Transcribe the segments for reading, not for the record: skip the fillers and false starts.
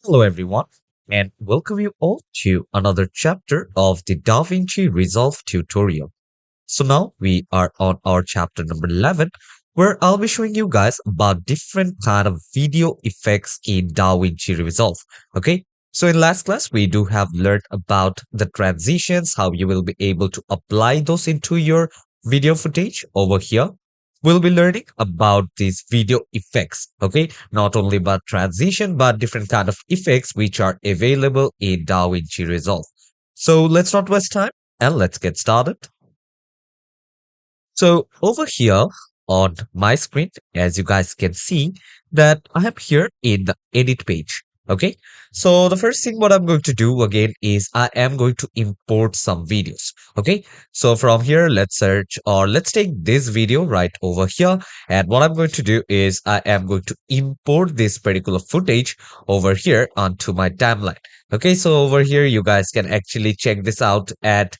Hello, everyone, and welcome you all to another chapter of the Davinci Resolve tutorial. So now we are on our chapter number 11, where I'll be showing you guys about different kind of video effects in Davinci Resolve. Okay, so in last class we do have learned about the transitions, how you will be able to apply those into your video footage over here. We'll be learning about these video effects. Okay, not only about transition but different kind of effects which are available in DaVinci Resolve. So let's not waste time and let's get started. So over here on my screen, as you guys can see that I am here in the edit page. Okay, so the first thing what I'm going to do again is I am going to import some videos. Okay, so from here, let's search or let's take this video right over here. And what I'm going to do is I am going to import this particular footage over here onto my timeline. Okay, so over here, you guys can actually check this out at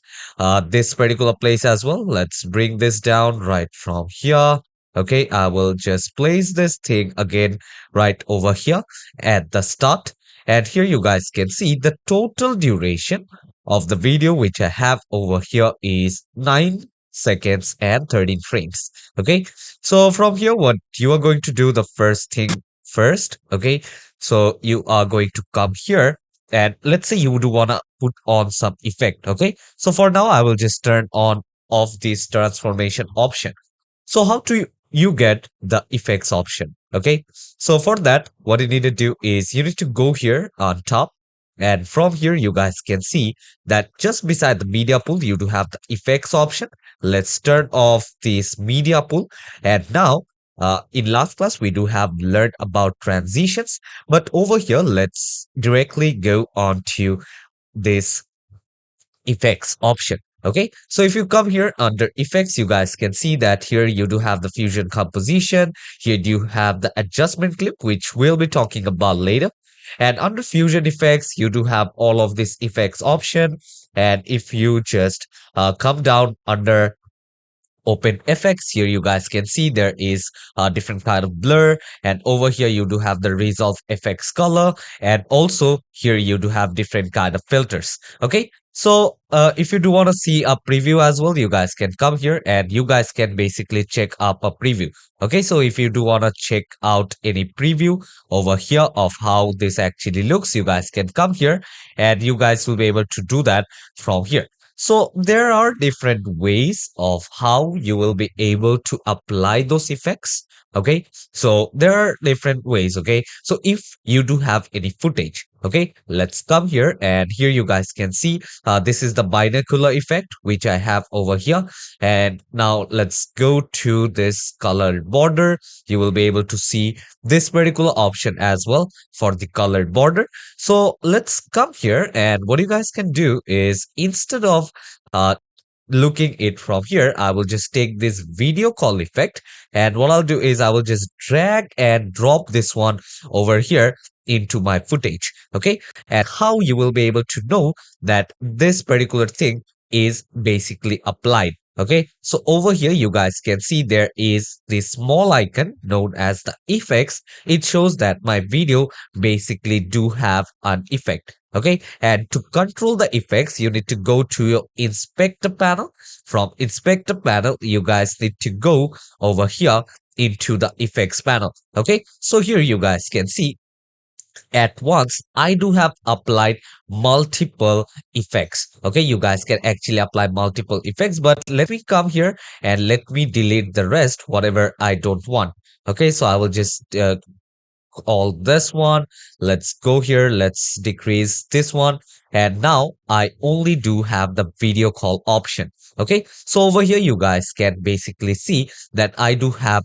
this particular place as well. Let's bring this down right from here. Okay, I will just place this thing again right over here at the start. And here you guys can see the total duration of the video which I have over here is 9 seconds and 13 frames. Okay, so from here, what you are going to do the first thing first. Okay, so you are going to come here and let's say you do want to put on some effect. Okay, so for now I will just turn on off this transformation option. So how do you get the effects option? Okay, so for that what you need to do is you need to go here on top, and from here you guys can see that just beside the media pool you do have the effects option. Let's turn off this media pool. And now in last class we do have learned about transitions, but over here let's directly go on to this effects option. Okay, so if you come here under effects, you guys can see that here you do have the fusion composition. Here you have the adjustment clip, which we'll be talking about later. And under fusion effects, you do have all of this effects option. And if you just come down under open effects, here you guys can see there is a different kind of blur, and over here you do have the resolve effects color, and also here you do have different kind of filters. Okay, so if you do want to see a preview as well, you guys can come here and you guys can basically check up a preview. Okay, so if you do want to check out any preview over here of how this actually looks, you guys can come here and you guys will be able to do that from here. So there are different ways of how you will be able to apply those effects. Okay, so there are different ways. Okay, so if you do have any footage, okay, let's come here and here you guys can see this is the binocular effect which I have over here. And now let's go to this colored border. You will be able to see this particular option as well for the colored border. So let's come here, and what you guys can do is instead of uh, looking it from here, I will just take this video call effect, and what I'll do is I will just drag and drop this one over here into my footage. Okay, and how you will be able to know that this particular thing is basically applied. Okay, so over here you guys can see there is this small icon known as the effects. It shows that my video basically do have an effect. Okay, and to control the effects you need to go to your inspector panel. From inspector panel you guys need to go over here into the effects panel. Okay, so here you guys can see at once I do have applied multiple effects. Okay, you guys can actually apply multiple effects, but let me come here and let me delete the rest whatever I don't want. Okay, so I will just all this one. Let's go here, let's decrease this one, and now I only do have the video call option. Okay, so over here you guys can basically see that I do have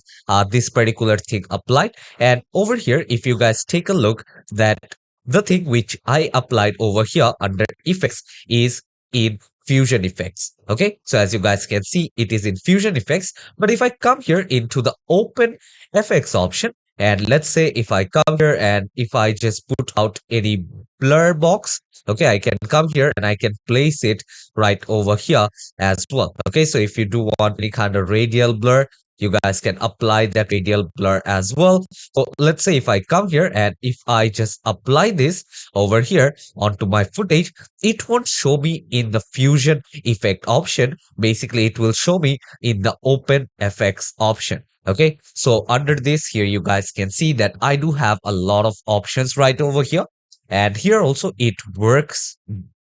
this particular thing applied. And over here if you guys take a look, that the thing which I applied over here under effects is in fusion effects. Okay, so as you guys can see it is in fusion effects. But if I come here into the open effects option, and let's say if I come here and if I just put out any blur box, okay, I can come here and I can place it right over here as well. Okay, so if you do want any kind of radial blur, you guys can apply that radial blur as well. So let's say if I come here and if I just apply this over here onto my footage, it won't show me in the fusion effect option. Basically, it will show me in the open FX option. Okay, so under this here, you guys can see that I do have a lot of options right over here. And here also it works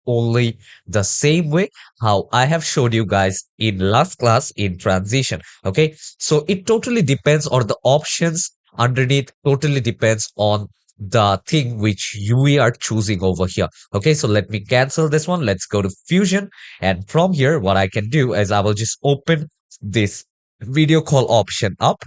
only the same way how I have showed you guys in last class in transition. Okay, so it totally depends, or the options underneath totally depends on the thing which you are choosing over here. Okay, so let me cancel this one. Let's go to Fusion. And from here, what I can do is I will just open this video call option up.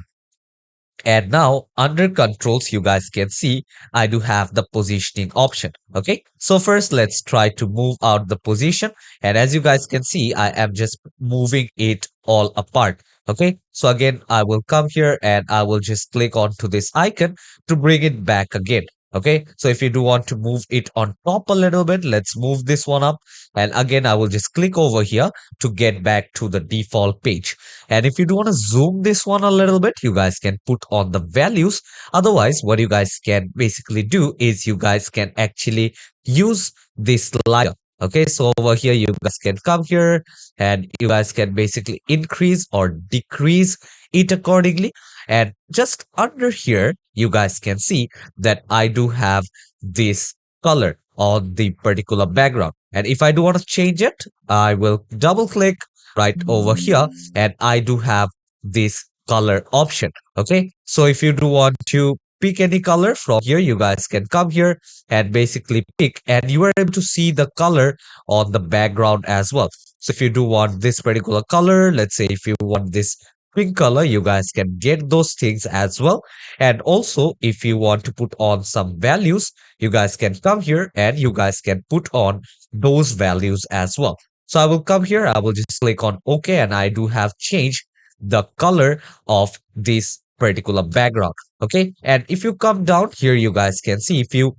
And now under controls, you guys can see I do have the positioning option. Okay, so first let's try to move out the position. And as you guys can see, I am just moving it all apart. Okay, so again, I will come here and I will just click onto this icon to bring it back again. Okay, so if you do want to move it on top a little bit, let's move this one up. And again, I will just click over here to get back to the default page. And if you do want to zoom this one a little bit, you guys can put on the values. Otherwise, what you guys can basically do is you guys can actually use this slider. Okay, so over here, you guys can come here and you guys can basically increase or decrease it accordingly. And just under here, you guys can see that I do have this color on the particular background. And if I do want to change it, I will double click right over here and I do have this color option. Okay, so if you do want to pick any color from here, you guys can come here and basically pick, and you are able to see the color on the background as well. So if you do want this particular color, let's say if you want this pink color, you guys can get those things as well. And also if you want to put on some values, you guys can come here and you guys can put on those values as well. So I will come here, I will just click on OK, and I do have changed the color of this particular background. Okay, and if you come down here, you guys can see if you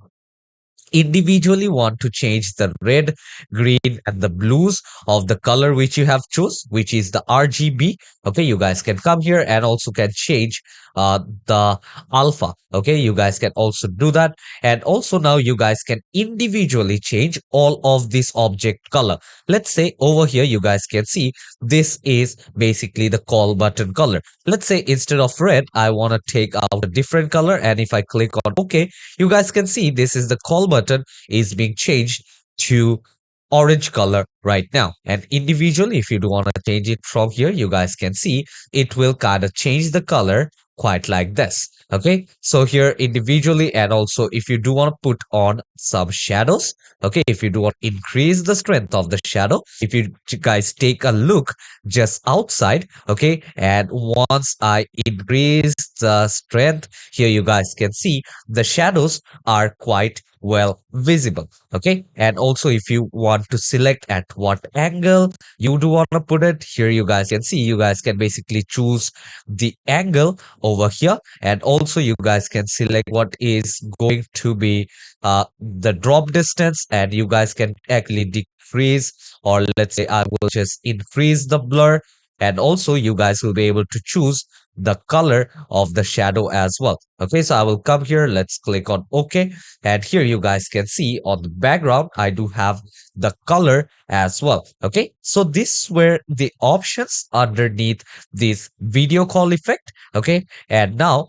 individually want to change the red, green, and the blues of the color which you have chose, which is the RGB. Okay, you guys can come here and also can change the alpha. Okay, you guys can also do that. And also now you guys can individually change all of this object color. Let's say over here, you guys can see this is basically the call button color. Let's say instead of red, I want to take out a different color. And if I click on OK, you guys can see this is the call button is being changed to orange color right now. And individually, if you do want to change it from here, you guys can see it will kind of change the color quite like this. Okay, so here individually, and also if you do want to put on some shadows, okay, if you do want to increase the strength of the shadow, if you guys take a look just outside, okay, and once I increase the strength here, you guys can see the shadows are quite well visible. Okay, and also if you want to select at what angle you do want to put it, here you guys can see you guys can basically choose the angle over here, and also you guys can select what is going to be the drop distance, and you guys can actually decrease, or let's say I will just increase the blur, and also you guys will be able to choose the color of the shadow as well. Okay, so I will come here, let's click on OK, and here you guys can see on the background I do have the color as well. Okay, so this were the options underneath this video call effect. Okay, and now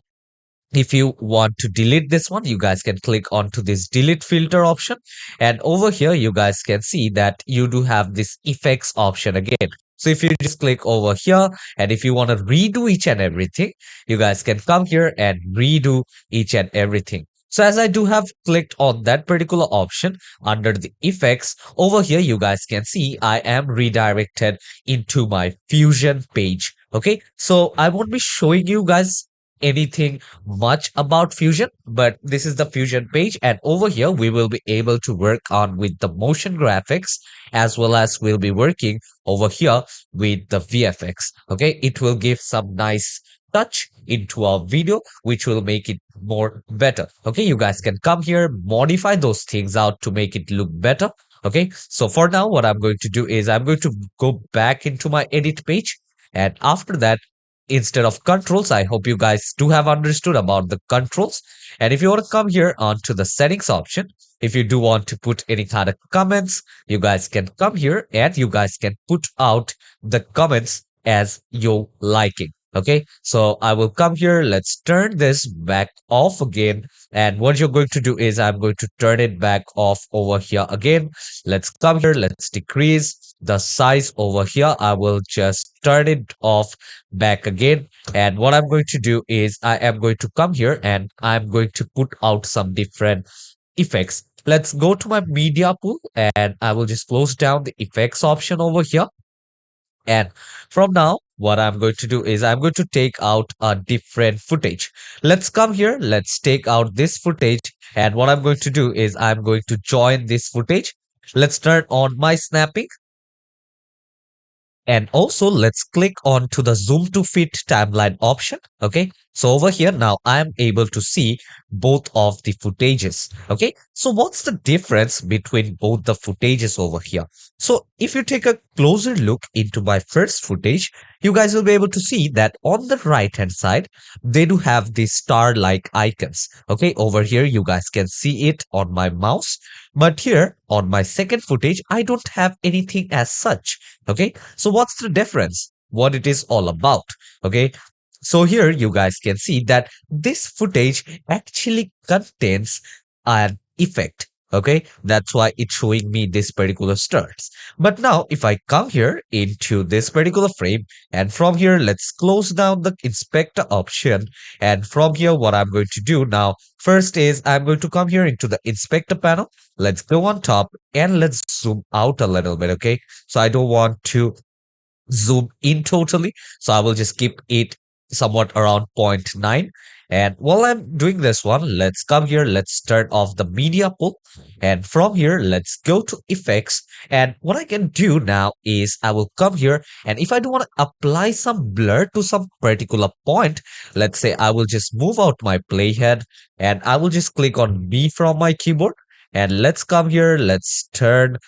if you want to delete this one, you guys can click onto this delete filter option, and over here you guys can see that you do have this effects option again. So if you just click over here, and if you want to redo each and everything, you guys can come here and redo each and everything. So as I do have clicked on that particular option under the effects, over here you guys can see I am redirected into my Fusion page. Okay, so I won't be showing you guys anything much about Fusion, but this is the Fusion page, and over here we will be able to work on with the motion graphics, as well as we'll be working over here with the VFX. Okay, it will give some nice touch into our video, which will make it more better. Okay, you guys can come here, modify those things out to make it look better. Okay, so for now what I'm going to do is I'm going to go back into my edit page, and after that instead of controls. I hope you guys do have understood about the controls. And if you want to come here onto the settings option, if you do want to put any kind of comments, you guys can come here and you guys can put out the comments as you liking. Okay, so I will come here. Let's turn this back off again. And what you're going to do is I'm going to turn it back off over here again. Let's come here. Let's decrease the size over here. I will just turn it off back again. And what I'm going to do is I am going to come here and I'm going to put out some different effects. Let's go to my media pool and I will just close down the effects option over here. And from now, what I'm going to do is I'm going to take out a different footage. Let's come here. Let's take out this footage. And what I'm going to do is I'm going to join this footage. Let's turn on my snapping. And also let's click on to the zoom to fit timeline option. Okay. So over here now I am able to see both of the footages. Okay. So what's the difference between both the footages over here? So if you take a closer look into my first footage, you guys will be able to see that on the right hand side, they do have the star like icons. Okay. Over here, you guys can see it on my mouse. But here on my second footage, I don't have anything as such. Okay. So what's the difference? What it is all about? Okay. So here you guys can see that this footage actually contains an effect. Okay. That's why it's showing me this particular stars. But now if I come here into this particular frame and from here, let's close down the inspector option. And from here, what I'm going to do now first is I'm going to come here into the inspector panel. Let's go on top and let's zoom out a little bit. Okay. So I don't want to zoom in totally. So I will just keep it somewhat around zero point 0.9. And while I'm doing this one, let's come here. Let's turn off the media pool. And from here, let's go to effects. And what I can do now is I will come here. And if I do want to apply some blur to some particular point, let's say I will just move out my playhead and I will just click on B from my keyboard. And let's come here. Let's turn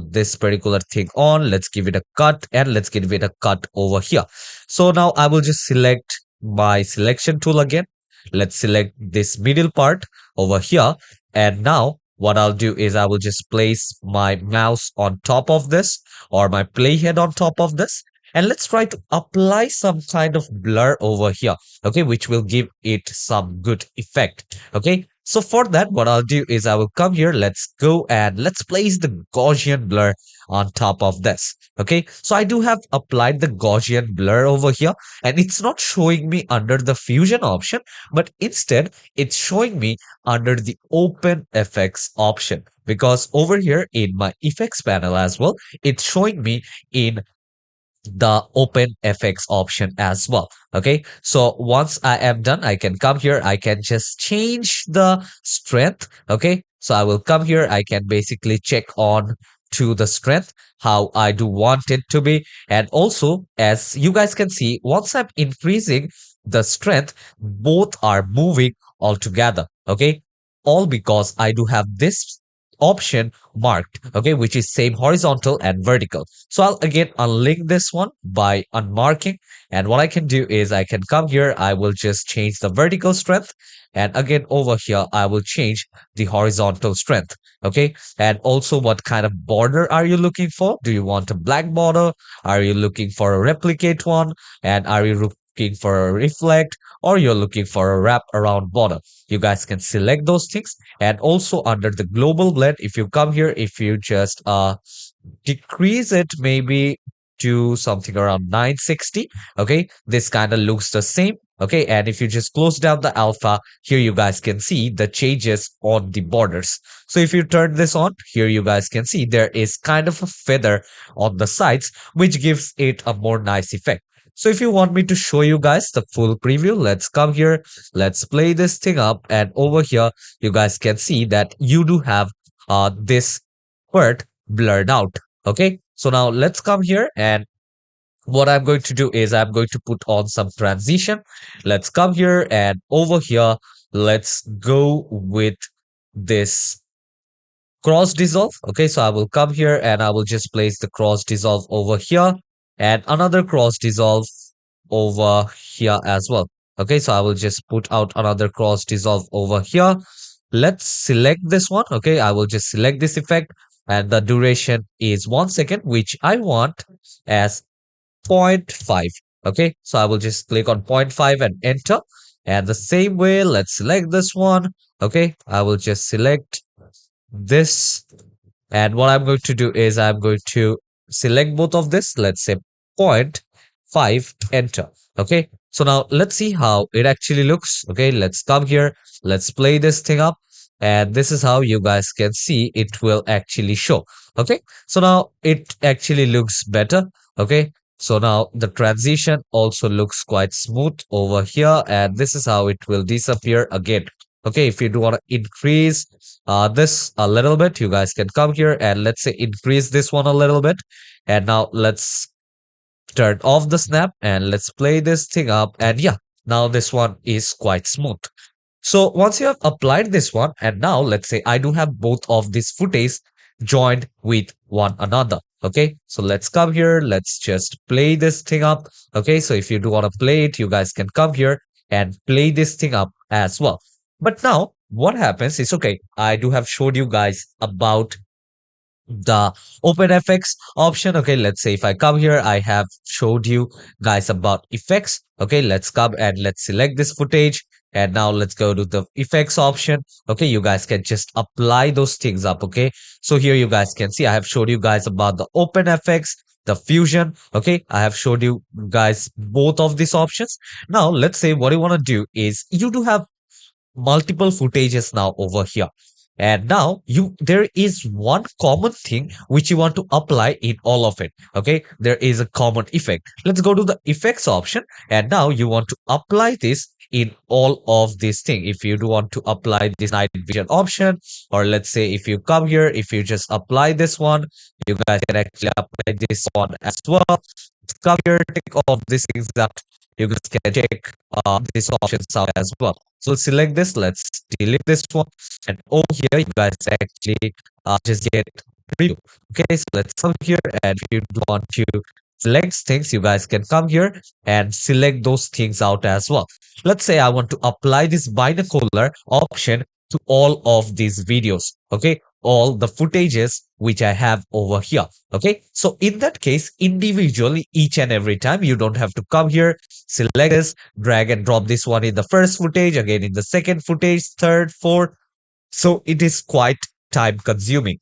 this particular thing on. Let's give it a cut and let's give it a cut over here. So now I will just select my selection tool again. Let's select this middle part over here. And now what I'll do is I will just place my mouse on top of this or my playhead on top of this. And let's try to apply some kind of blur over here. Okay, which will give it some good effect. Okay. So for that, what I'll do is I will come here. Let's go and let's place the Gaussian blur on top of this. Okay. So I do have applied the Gaussian blur over here and it's not showing me under the fusion option, but instead it's showing me under the open effects option because over here in my effects panel as well, it's showing me in the open FX option as well. Okay, so once I am done, I can come here. I can just change the strength. Okay, so I will come here. I can basically check on to the strength how I do want it to be. And also, as you guys can see, once I'm increasing the strength, both are moving all together. Okay, all because I do have this option marked, okay, which is same horizontal and vertical. So I'll again unlink this one by unmarking. And what I can do is I can come here. I will just change the vertical strength. And again, over here, I will change the horizontal strength. Okay. And also what kind of border are you looking for? Do you want a black border? Are you looking for a replicate one? And are you looking for a reflect or you're looking for a wrap around border? You guys can select those things. And also under the global blend, if you come here, if you just decrease it maybe to something around 960, okay, this kind of looks the same. Okay, and if you just close down the alpha, here you guys can see the changes on the borders. So if you turn this on, here you guys can see there is kind of a feather on the sides, which gives it a more nice effect. So if you want me to show you guys the full preview, let's come here, let's play this thing up, and over here, you guys can see that you do have this part blurred out. Okay, so now let's come here and what I'm going to do is I'm going to put on some transition. Let's come here and over here, let's go with this cross dissolve. Okay, so I will come here and I will just place the cross dissolve over here and another cross dissolve over here as well. Okay, so I will just put out another cross dissolve over here. Let's select this one. Okay, I will just select this effect and the duration is 1 second, which I want as zero point 0.5. Okay, so I will just click on zero point 0.5 and enter. And the same way, let's select this one. Okay, I will just select this. And what I'm going to do is I'm going to select both of this. Let's say zero point 0.5, enter. Okay, so now let's see how it actually looks. Okay, let's come here. Let's play this thing up. And this is how you guys can see it will actually show. Okay, so now it actually looks better. Okay, so now the transition also looks quite smooth over here. And this is how it will disappear again. Okay, if you do want to increase this a little bit, you guys can come here and let's say increase this one a little bit. And now let's turn off the snap and let's play this thing up. And yeah, now this one is quite smooth. So once you have applied this one, and now let's say I do have both of these footage joined with one another. Okay, so let's come here. Let's just play this thing up. Okay, so if you do want to play it, you guys can come here and play this thing up as well. But now what happens is, okay, I do have showed you guys about the open FX option. Okay, let's say if I come here, I have showed you guys about effects. Okay, let's come and let's select this footage. And now let's go to the effects option. Okay, you guys can just apply those things up. Okay, so here you guys can see I have showed you guys about the open FX, the fusion. Okay, I have showed you guys both of these options. Now let's say what you want to do is you do have multiple footages now over here. And now there is one common thing which you want to apply in all of it. Okay, there is a common effect. Let's go to the effects option, and now you want to apply this in all of these things. If you do want to apply this night vision option, or let's say if you come here, if you just apply this one, you guys can actually apply this one as well. Come here, take all of these things that you guys can check these options out as well. So select this, let's delete this one, and over here you guys actually just get preview. Okay, so let's come here, and if you want to select things, you guys can come here and select those things out as well. Let's say I want to apply this binocular option to all of these videos. Okay, all the footages which I have over here. Okay, so in that case, individually, each and every time, you don't have to come here, select this, drag and drop this one in the first footage, again in the second footage, third, fourth. So it is quite time consuming.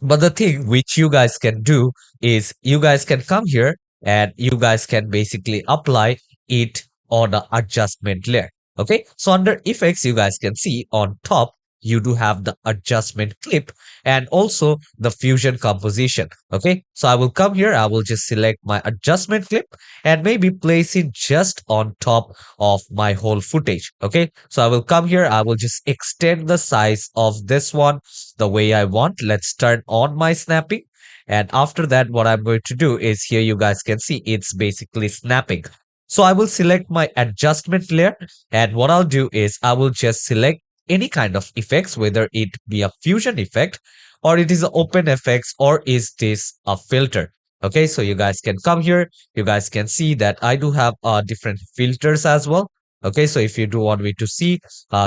But the thing which you guys can do is you guys can come here and you guys can basically apply it on the adjustment layer. Okay, so under effects, you guys can see on top, you do have the adjustment clip and also the fusion composition. Okay, so I will come here, I will just select my adjustment clip and maybe place it just on top of my whole footage. Okay, so I will come here, I will just extend the size of this one the way I want. Let's turn on my snapping. And after that, what I'm going to do is here you guys can see it's basically snapping. So I will select my adjustment layer. And what I'll do is I will just select any kind of effects, whether it be a fusion effect or it is an open effects or is this a filter. Okay, so you guys can come here. You guys can see that I do have different filters as well. Okay, so if you do want me to see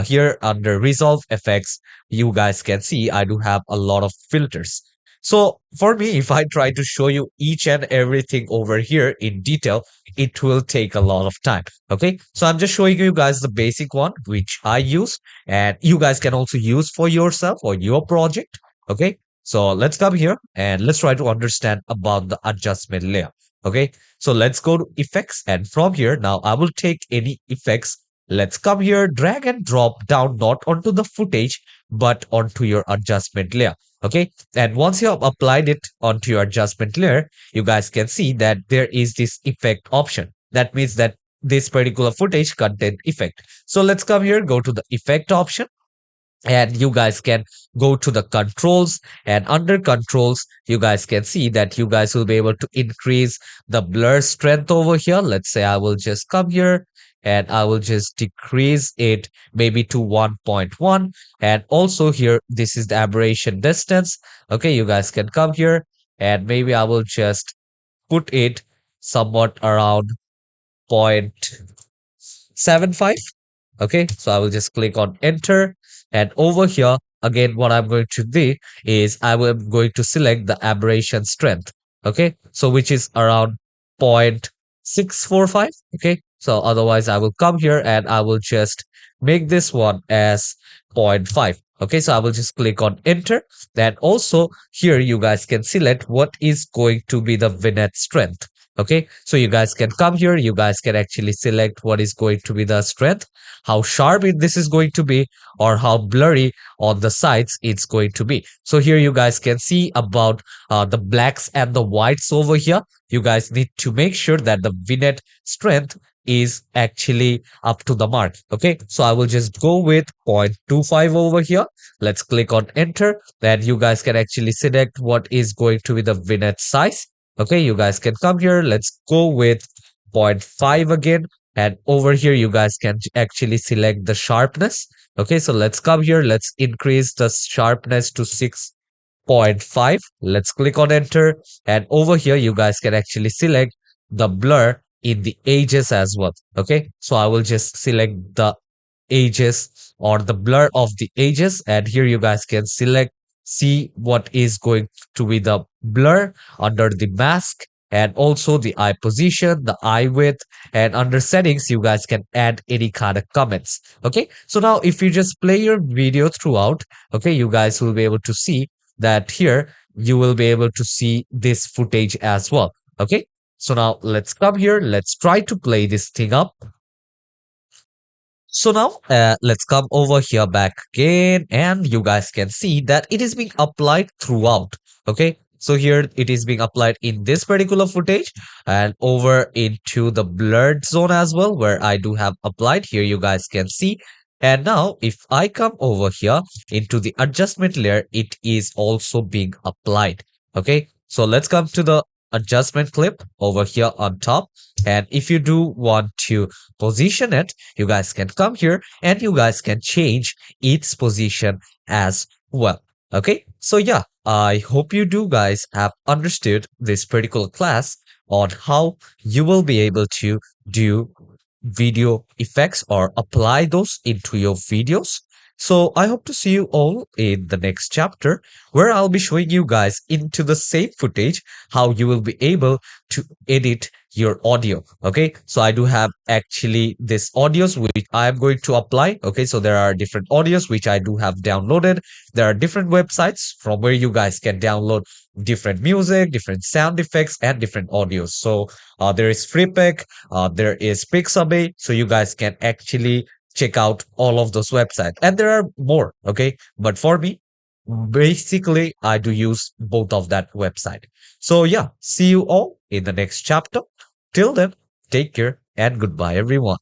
here under resolve effects, you guys can see I do have a lot of filters. So for me, if I try to show you each and everything over here in detail, it will take a lot of time. Okay, so I'm just showing you guys the basic one which I use, and you guys can also use for yourself or your project. Okay, so let's come here and let's try to understand about the adjustment layer. Okay, so let's go to effects, and from here now I will take any effects. Let's come here, drag and drop down, not onto the footage but onto your adjustment layer. Okay, and once you have applied it onto your adjustment layer, you guys can see that there is this effect option. That means that this particular footage contain effect. So let's come here, go to the effect option, and you guys can go to the controls, and under controls you guys can see that you guys will be able to increase the blur strength over here. Let's say I will just come here and I will just decrease it maybe to 1.1, and also here this is the aberration distance. Okay, you guys can come here and maybe I will just put it somewhat around 0.75. Okay, so I will just click on enter, and over here again what I'm going to do is am going to select the aberration strength. Okay, so which is around 0.645. Okay, so otherwise I will come here and I will just make this one as zero point 0.5. Okay, so I will just click on enter. Then also here you guys can select what is going to be the vignette strength. Okay, so you guys can come here, you guys can actually select what is going to be the strength, how sharp this is going to be, or how blurry on the sides it's going to be. So here you guys can see about the blacks and the whites over here. You guys need to make sure that the vignette strength is actually up to the mark. Okay, so I will just go with 0.25 over here. Let's click on enter. Then you guys can actually select what is going to be the vignette size. Okay, you guys can come here. Let's go with 0.5 again. And over here, you guys can actually select the sharpness. Okay, so let's come here. Let's increase the sharpness to 6.5. Let's click on enter. And over here, you guys can actually select the blur in the edges as well. Okay, so I will just select the edges or the blur of the edges, and here you guys can select, see what is going to be the blur under the mask, and also the eye position, the eye width, and under settings you guys can add any kind of comments. Okay, so now if you just play your video throughout, okay, you guys will be able to see that here you will be able to see this footage as well. Okay, so now let's come here, let's try to play this thing up. So now let's come over here back again, and you guys can see that it is being applied throughout. Okay, so here it is being applied in this particular footage and over into the blurred zone as well, where I do have applied. Here you guys can see. And now if I come over here into the adjustment layer, it is also being applied. Okay, so let's come to the adjustment clip over here on top. And if you do want to position it, you guys can come here and you guys can change its position as well. Okay, so yeah, I hope you do guys have understood this particular class on how you will be able to do video effects or apply those into your videos. So I hope to see you all in the next chapter, where I'll be showing you guys into the same footage how you will be able to edit your audio. Okay, so I do have actually this audios which I am going to apply. Okay, so there are different audios which I do have downloaded. There are different websites from where you guys can download different music, different sound effects, and different audios. So there is FreePic, there is Pixabay, so you guys can actually check out all of those websites, and there are more. Okay, but for me, basically I do use both of that website. So yeah, see you all in the next chapter. Till then, take care and goodbye everyone.